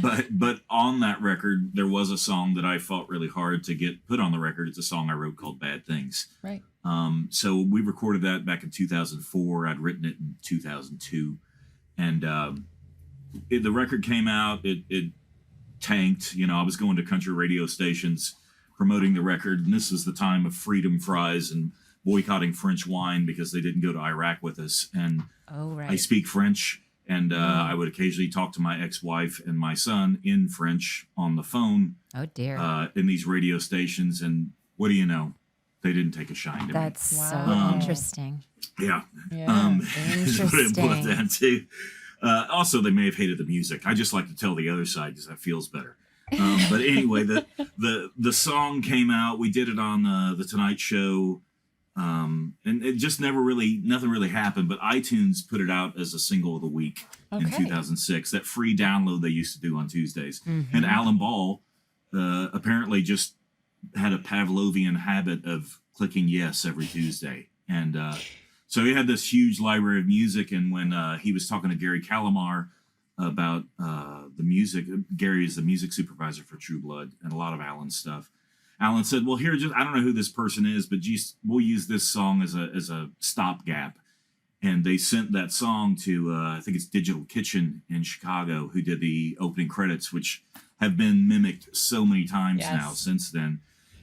but on that record, there was a song that I fought really hard to get put on the record. It's a song I wrote called Bad Things. Right. So we recorded that back in 2004. I'd written it in 2002. And the record came out. It tanked. You know, I was going to country radio stations promoting the record. And this was the time of freedom fries and boycotting French wine because they didn't go to Iraq with us. And I speak French. And I would occasionally talk to my ex-wife and my son in French on the phone. Oh, dear. In these radio stations. And what do you know? They didn't take a shine to me. That's so interesting. Yeah. Interesting. Put it down too. Also, they may have hated the music. I just like to tell the other side because that feels better. But anyway, the song came out. We did it on the Tonight Show. And it just nothing really happened. But iTunes put it out as a single of the week in 2006. That free download they used to do on Tuesdays. Mm-hmm. And Alan Ball apparently just had a Pavlovian habit of clicking yes every Tuesday. And so he had this huge library of music. And when he was talking to Gary Calamar about the music, Gary is the music supervisor for True Blood and a lot of Alan's stuff. Alan said, well, I don't know who this person is, but we'll use this song as a stopgap. And they sent that song to, I think it's Digital Kitchen in Chicago, who did the opening credits, which have been mimicked so many times now since then.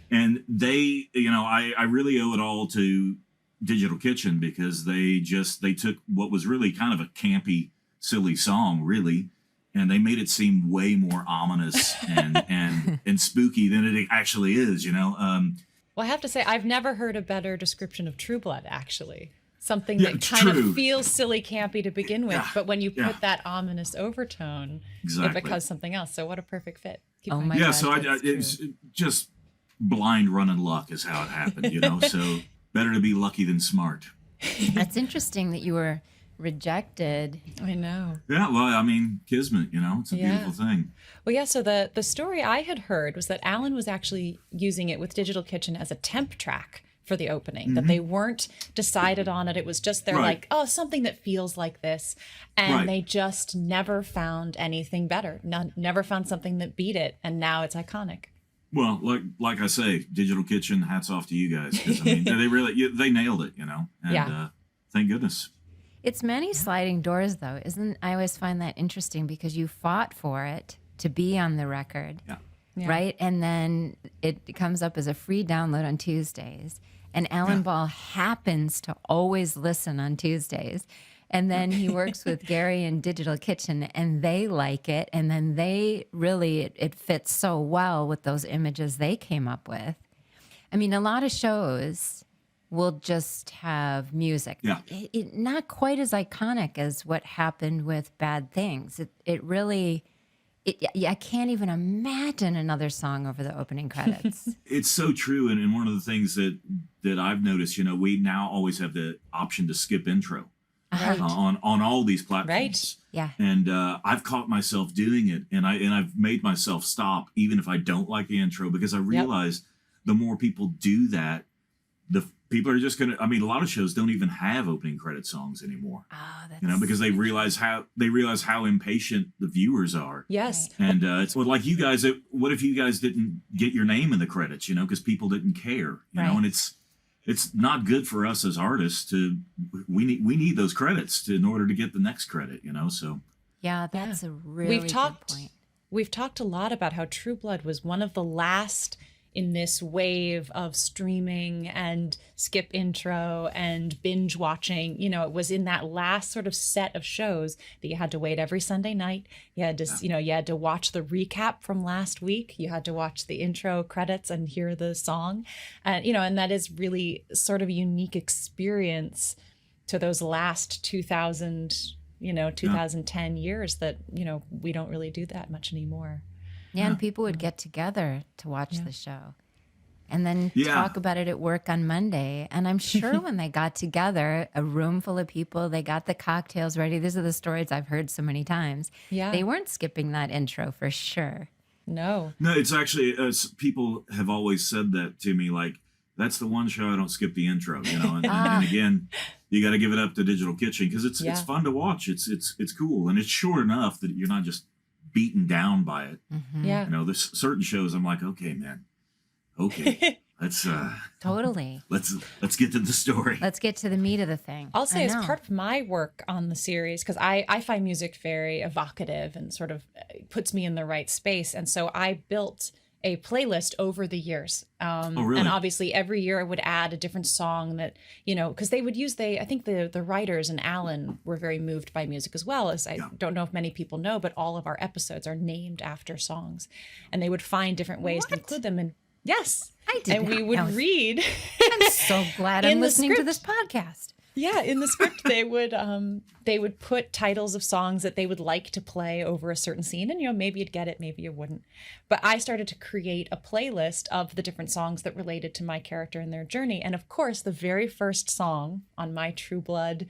And they, I really owe it all to Digital Kitchen because they took what was really kind of a campy, silly song, really, and they made it seem way more ominous and spooky than it actually is, Well, I have to say, I've never heard a better description of True Blood, actually. Something that kind of feels silly, campy to begin with, but when you put that ominous overtone, it becomes something else. So what a perfect fit. Oh my God, so it's just blind running luck is how it happened, So better to be lucky than smart. That's interesting that you were rejected. I know. Yeah, well, I mean, kismet, it's a beautiful thing. Well, yeah, so the story I had heard was that Alan was actually using it with Digital Kitchen as a temp track for the opening, that they weren't decided on it. It was just like, oh, something that feels like this. And they just never found anything better. Never found something that beat it. And now it's iconic. Well, like I say, Digital Kitchen, hats off to you guys. 'Cause, I mean, they nailed it, And thank goodness. It's many sliding doors, though, isn't? I always find that interesting because you fought for it to be on the record, right? And then it comes up as a free download on Tuesdays. And Alan Ball happens to always listen on Tuesdays. And then he works with Gary in Digital Kitchen, and they like it. And then it fits so well with those images they came up with. I mean, a lot of shows will just have music. Yeah. Not quite as iconic as what happened with Bad Things. I can't even imagine another song over the opening credits. It's so true. And one of the things that I've noticed, we now always have the option to skip intro. On all these platforms. Right. Yeah. And I've caught myself doing it, and I've made myself stop even if I don't like the intro, because I realize the more people do that, the people are just gonna. I mean, a lot of shows don't even have opening credit songs anymore. Oh, that's because they realize how impatient the viewers are. Yes. And it's like you guys. What if you guys didn't get your name in the credits? Because people didn't care. And it's not good for us as artists we need those credits in order to get the next credit, So yeah, that's a really good point. We've talked a lot about how True Blood was one of the last in this wave of streaming and skip intro and binge watching. It was in that last sort of set of shows that you had to wait every Sunday night. You had to, you had to watch the recap from last week. You had to watch the intro credits and hear the song. And, and that is really sort of a unique experience to those last 2010 years that, we don't really do that much anymore. Yeah, and people would get together to watch the show and then talk about it at work on Monday. And I'm sure when they got together, a room full of people, they got the cocktails ready. These are the stories I've heard so many times. Yeah. They weren't skipping that intro for sure. No, it's actually, people have always said that to me, like, that's the one show I don't skip the intro, and again, you got to give it up to Digital Kitchen because it's fun to watch. It's cool. And it's short enough that you're not just beaten down by it. Yeah. You know, there's certain shows I'm like, okay, man, okay, let's Totally. let's get to the story. Let's get to the meat of the thing. I'll say I as know. part of my work on the series, because I find music very evocative and sort of puts me in the right space. And so I built a playlist over the years. Really? And obviously every year I would add a different song that, you know, because they would use, I think the writers and Alan were very moved by music as well. As I don't know if many people know, but all of our episodes are named after songs. And they would find different ways to include them. And yes. I did And we not would know. read. I'm so glad I'm in the listening to script. this podcast. Yeah, in the script they would put titles of songs that they would like to play over a certain scene, and you know, maybe you'd get it, maybe you wouldn't. But I started to create a playlist of the different songs that related to my character and their journey. And of course, the very first song on my True Blood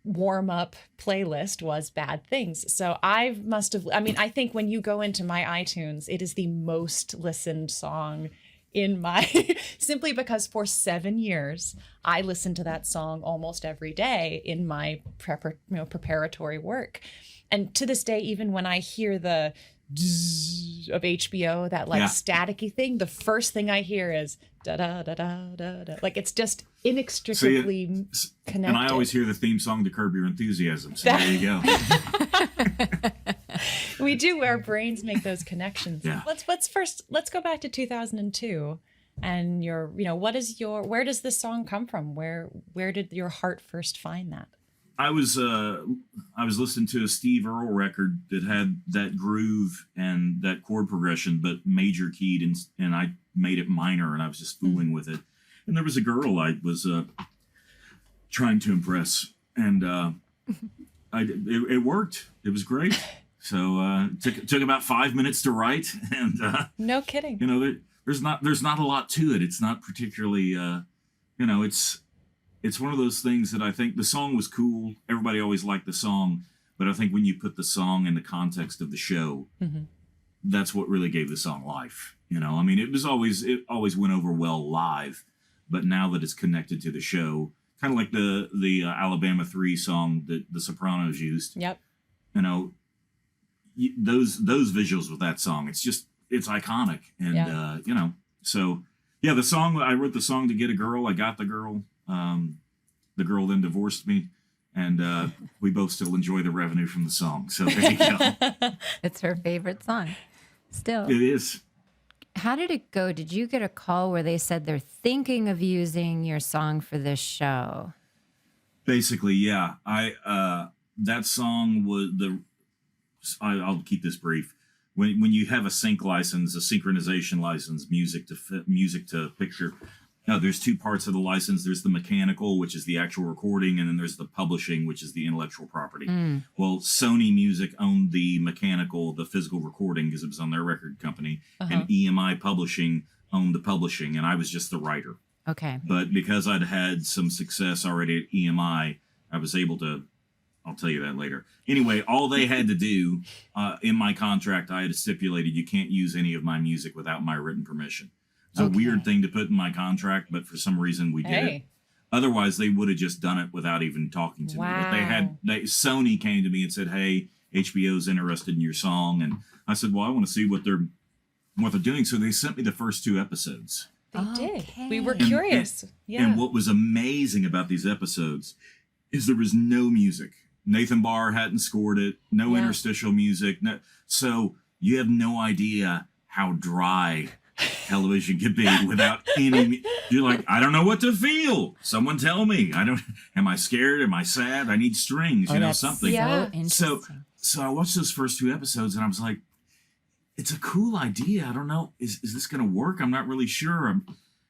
warm-up playlist was Bad Things. So I think when you go into my iTunes, it is the most listened song in my simply because for 7 years I listened to that song almost every day in my preparatory work. And to this day, even when I hear the zzz of HBO, that like staticky thing, the first thing I hear is da da da da da da. Like it's just inextricably connected. And I always hear the theme song to Curb Your Enthusiasm. So there you go. We do. Our brains make those connections. Yeah. Let's go back to 2002, and where does this song come from? Where did your heart first find that? I was listening to a Steve Earle record that had that groove and that chord progression, but major keyed, and I made it minor, and I was just fooling with it. And there was a girl I was trying to impress, and it worked. It was great. So it took about 5 minutes to write, and No kidding. you know, there's not a lot to it. It's not particularly it's one of those things that I think the song was cool. Everybody always liked the song, but I think when you put the song in the context of the show, that's what really gave the song life. You know, I mean, it always went over well live, but now that it's connected to the show, kind of like the Alabama 3 song that the Sopranos used. Yep. You know, those visuals with that song, it's iconic. And so the song, I wrote the song to get a girl. I got the girl. The girl then divorced me, and we both still enjoy the revenue from the song. So there you go. It's her favorite song. Still. It is. How did it go? Did you get a call where they said they're thinking of using your song for this show? Basically, yeah. That song was I'll keep this brief. When you have a sync license, a synchronization license, music to picture, there's two parts of the license. There's the mechanical, which is the actual recording, and then there's the publishing, which is the intellectual property. Well, Sony Music owned the mechanical, the physical recording, because it was on their record company, and EMI Publishing owned the publishing, and I was just the writer. Okay. But because I'd had some success already at EMI, I was able to, I'll tell you that later. Anyway, all they had to do, in my contract, I had stipulated you can't use any of my music without my written permission. It's a weird thing to put in my contract, but for some reason we did it. Otherwise, they would have just done it without even talking to me. But Sony came to me and said, "Hey, HBO's interested in your song," and I said, "Well, I want to see what they're doing." So they sent me the first 2 episodes. They did. We were curious. And what was amazing about these episodes is there was no music. Nathan Barr hadn't scored it. No interstitial music. So you have no idea how dry television could be without any. You're like, I don't know what to feel. Someone tell me. Am I scared? Am I sad? I need strings. Something. Yeah. So I watched those first 2 episodes and I was like, it's a cool idea. I don't know. Is this going to work? I'm not really sure. And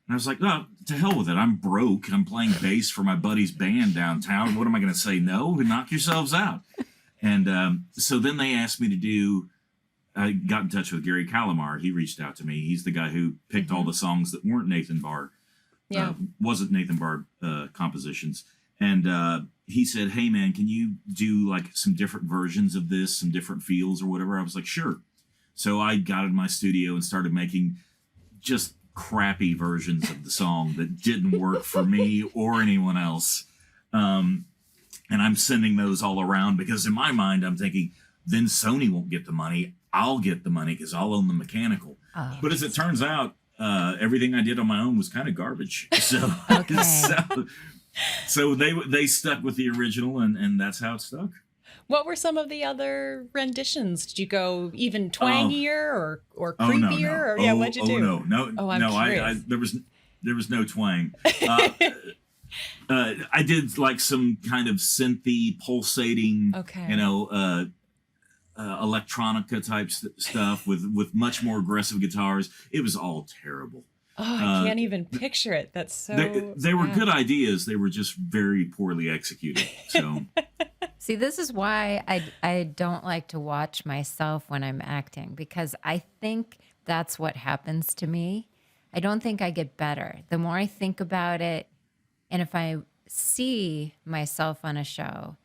I was like, oh, to hell with it. I'm broke. I'm playing bass for my buddy's band downtown. What am I going to say? No? Knock yourselves out. And so then they asked me to do, I got in touch with Gary Calamar. He reached out to me. He's the guy who picked all the songs that weren't Nathan Barr. Wasn't Nathan Barr compositions. And he said, hey, man, can you do like some different versions of this, some different feels or whatever? I was like, sure. So I got in my studio and started making just crappy versions of the song that didn't work for me or anyone else. And I'm sending those all around because in my mind, I'm thinking, then Sony won't get the money. I'll get the money because I'll own the mechanical. Oh. But as it turns out, everything I did on my own was kind of garbage. So, so they stuck with the original, and that's how it stuck. What were some of the other renditions? Did you go even twangier or creepier? No. What'd you do? I there was no twang. I did like some kind of synthy, pulsating, electronica type stuff with much more aggressive guitars. It was all terrible. Oh, I can't even picture it. That's so. They were good ideas. They were just very poorly executed. So. See, this is why I don't like to watch myself when I'm acting, because I think that's what happens to me. I don't think I get better. The more I think about it, and if I see myself on a show,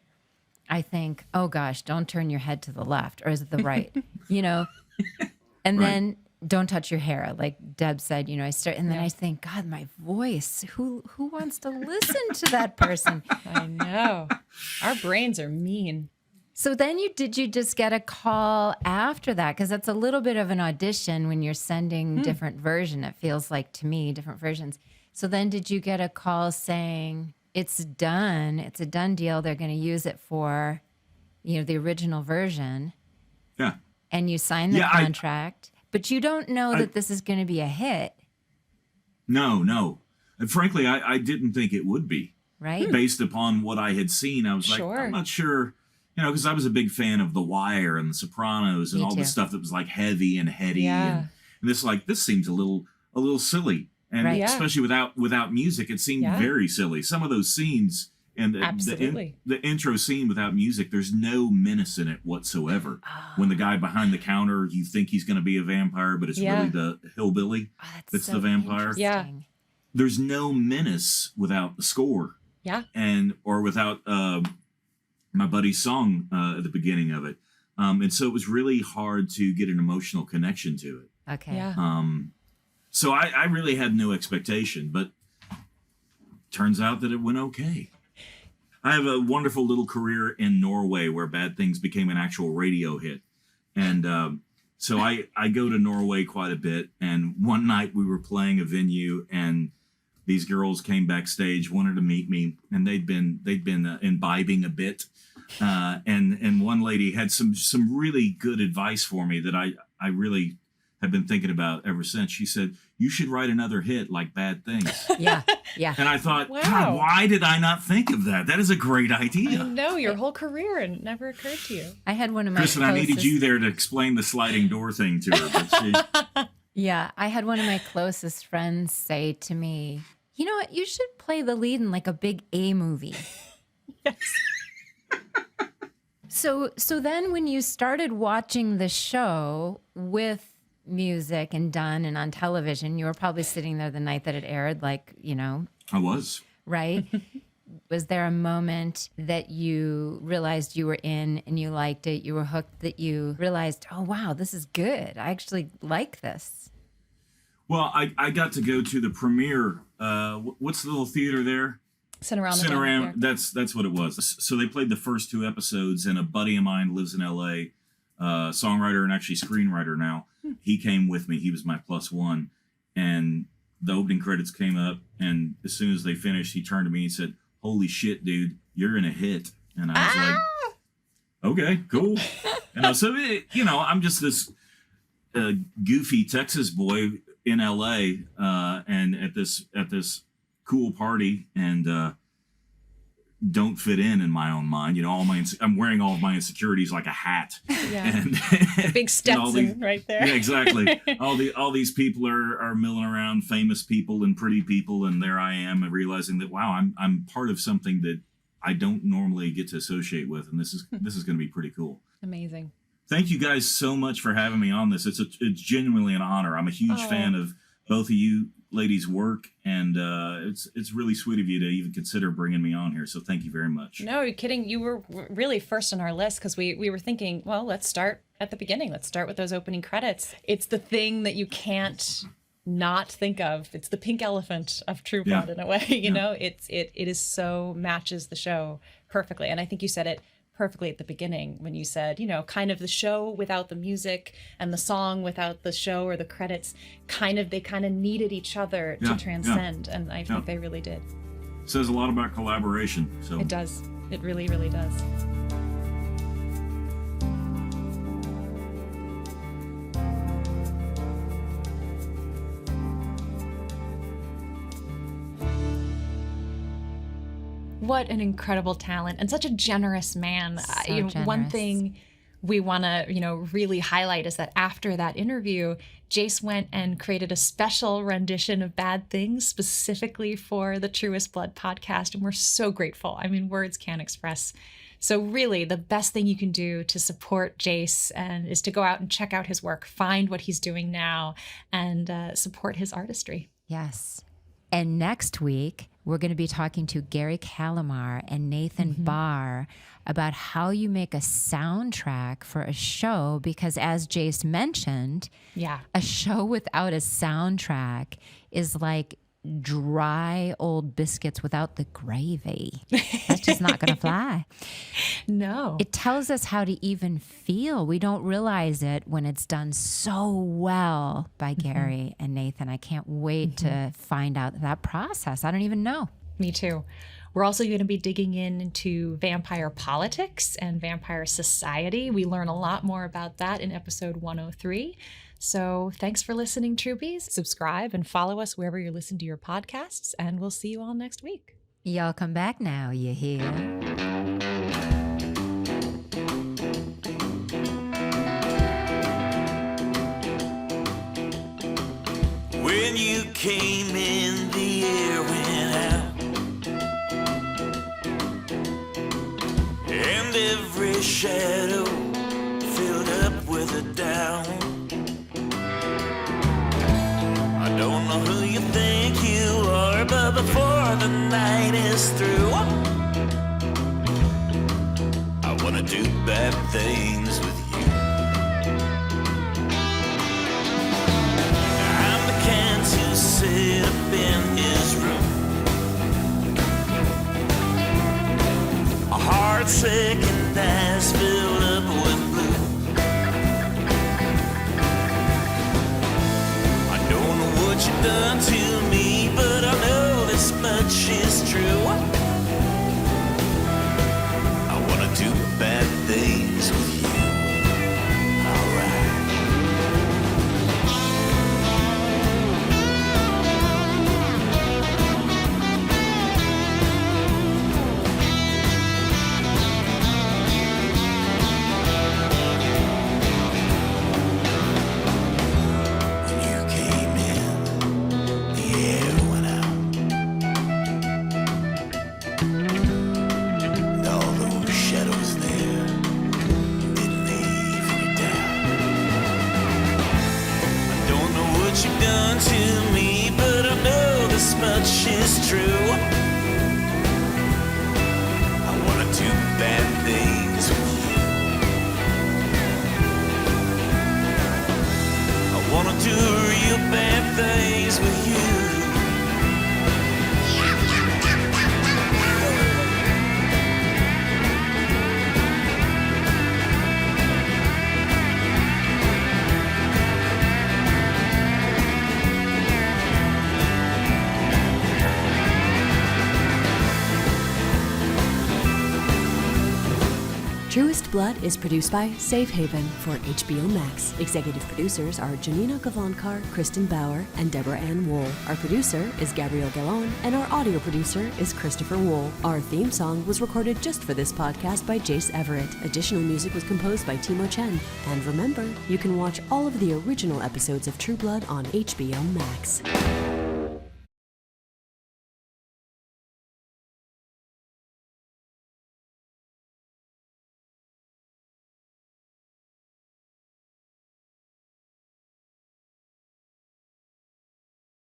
I think, oh gosh, don't turn your head to the left, or is it the right? And then don't touch your hair. Like Deb said, I start, and then I think, God, my voice, who wants to listen to that person? I know. Our brains are mean. So then did you just get a call after that? Because that's a little bit of an audition when you're sending different version. It feels like to me, different versions. So then did you get a call saying it's done? It's a done deal. They're going to use it for, the original version. Yeah. And you sign the contract. But you don't know that this is going to be a hit. No. And frankly, I didn't think it would be. Right. Based upon what I had seen, I was like, I'm not sure, because I was a big fan of The Wire and The Sopranos and all the stuff that was like heavy and heady. Yeah. And this seems a little silly. And especially without music, it seemed very silly. Some of those scenes and the intro scene without music, there's no menace in it whatsoever. Oh. When the guy behind the counter, you think he's going to be a vampire, but it's really the hillbilly that's so the vampire. Yeah. There's no menace without the score. Yeah. Or without my buddy's song at the beginning of it. And so it was really hard to get an emotional connection to it. Okay. Yeah. So I really had no expectation, but turns out that it went okay. I have a wonderful little career in Norway where Bad Things became an actual radio hit. And so I go to Norway quite a bit. And one night we were playing a venue and these girls came backstage, wanted to meet me, and they'd been imbibing a bit. And one lady had some really good advice for me that I really have been thinking about ever since. She said, you should write another hit like Bad Things. Yeah. And I thought, God, why did I not think of that? That is a great idea. I know, your whole career, and it never occurred to you. I had one of my Kristin, I needed you there to explain the sliding door thing to her. But Yeah, I had one of my closest friends say to me, you know what, you should play the lead in like a big A movie. Yes. So then when you started watching the show with music and done and on television, you were probably sitting there the night that it aired, like, I was. Right? Was there a moment that you realized you were in and you liked it, you were hooked, that you realized, oh, wow, this is good. I actually like this. Well, I got to go to the premiere. What's the little theater there? Cinerama. That's what it was. So they played the first 2 episodes, and a buddy of mine lives in L.A., songwriter and actually screenwriter now. He came with me. He was my +1. And the opening credits came up, and as soon as they finished, he turned to me and said, holy shit, dude, you're in a hit. And I was like, okay, cool. So, I'm just this goofy Texas boy in L.A. And at this cool party, and don't fit in my own mind. I'm wearing all of my insecurities like a hat. Yeah. And the big Stetson right there. Yeah, exactly. all these people are milling around, famous people and pretty people, and there I am realizing that, wow, I'm part of something that I don't normally get to associate with, and this is going to be pretty cool. Amazing. Thank you guys so much for having me on this. It's genuinely an honor. I'm a huge fan of both of you ladies' work, and it's really sweet of you to even consider bringing me on here. So thank you very much. No, you're kidding. You were really first on our list because we were thinking, well, let's start at the beginning. Let's start with those opening credits. It's the thing that you can't not think of. It's the pink elephant of True Blood in a way. You know, it is so matches the show perfectly. And I think you said it perfectly at the beginning when you said, kind of the show without the music and the song without the show or the credits, they kind of needed each other to transcend. And I think they really did. It says a lot about collaboration. So it does. It really, really does. What an incredible talent and such a generous man. So generous. One thing we want to, really highlight is that after that interview, Jace went and created a special rendition of Bad Things specifically for the Truest Blood podcast. And we're so grateful. I mean, words can't express. So really, the best thing you can do to support Jace is to go out and check out his work, find what he's doing now, and support his artistry. Yes. And next week, we're going to be talking to Gary Calamar and Nathan Barr about how you make a soundtrack for a show, because as Jace mentioned, a show without a soundtrack is like dry old biscuits without the gravy. That's just not going to fly. No. It tells us how to even feel. We don't realize it when it's done so well by Gary and Nathan. I can't wait to find out that process. I don't even know. Me too. We're also going to be digging into vampire politics and vampire society. We learn a lot more about that in episode 103. So thanks for listening, Troupies. Subscribe and follow us wherever you listen to your podcasts, and we'll see you all next week. Y'all come back now, you hear? When you came in, the air went out, and every shadow filled up with a down. I don't know who you think you are, but before the night is through, I wanna do bad things with you. I'm the kind to sit up in his room, a heart sick and eyes filled up with blue. What you've done to me, but I know this much is true. I wanna do bad things with you. Truest Blood is produced by Safe Haven for HBO Max. Executive producers are Janina Gavankar, Kristen Bauer, and Deborah Ann Wool. Our producer is Gabrielle Gallon, and our audio producer is Christopher Wool. Our theme song was recorded just for this podcast by Jace Everett. Additional music was composed by Timo Chen. And remember, you can watch all of the original episodes of True Blood on HBO Max.